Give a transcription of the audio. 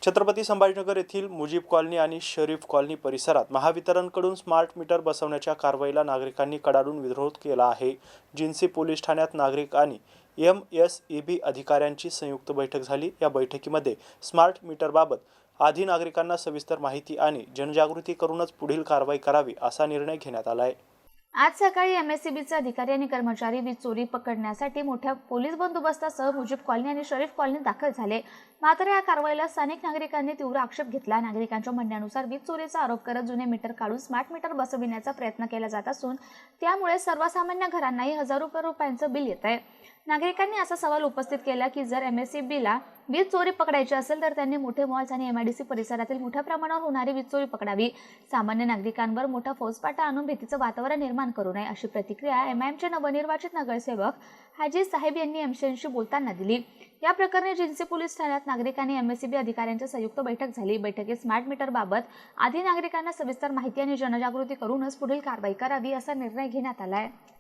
छत्रपती संभाजीनगर येथील मुजीब कॉलनी आणि शरीफ कॉलनी परिसरात महावितरणकडून स्मार्ट मीटर बसवण्याच्या कारवाईला नागरिकांनी कडाडून विरोध केला आहे। जिन्सी पोलीस ठाण्यात नागरिक आणि MSEB अधिकाऱ्यांची संयुक्त बैठक झाली। या बैठकीमध्ये स्मार्ट मीटरबाबत आधी नागरिकांना सविस्तर माहिती आणि जनजागृती करूनच पुढील कारवाई करावी असा निर्णय घेण्यात आला आहे। आज सकाळी MSEBचे अधिकारी आणि कर्मचारी वीज चोरी पकडण्यासाठी मोठ्या पोलीस बंदोबस्तासह मुजीब कॉलनी आणि शरीफ कॉलनीत दाखल झाले। मात्र या कारवाईला स्थानिक नागरिकांनी तीव्र आक्षेप घेतला। नागरिकांच्या म्हणण्यानुसार वीज चोरीचा आरोप करत जुने मीटर काढून स्मार्ट मीटर बसविण्याचा प्रयत्न केला जात असून त्यामुळे सर्वसामान्य घरांनाही हजारो रुपयांचं बिल येत आहे। नागरिकांनी असा सवाल उपस्थित केला की जर MSEBला वीज चोरी पकडायची असेल तर त्यांनी मोठे मॉल्स आणि MIDC परिसरातील मोठ्या प्रमाणावर होणारी वीज चोरी पकडावी। सामान्य नागरिकांवर मोठा फौजफाटा आणून भीतीचं वातावरण निर्माण करू नये अशी प्रतिक्रिया MIMचे नवनिर्वाचित नगरसेवक हाजी साहेब यांनी MCNशी बोलताना दिली। या प्रकरणी जिन्सी पोलीस ठाण्यात नागरिकांनी MSEB अधिकाऱ्यांची संयुक्त बैठक झाली। बैठकीत स्मार्ट मीटर बाबत आधी नागरिकांना सविस्तर माहिती आणि जनजागृती करूनच पुढील कारवाई करावी असा निर्णय घेण्यात आला आहे।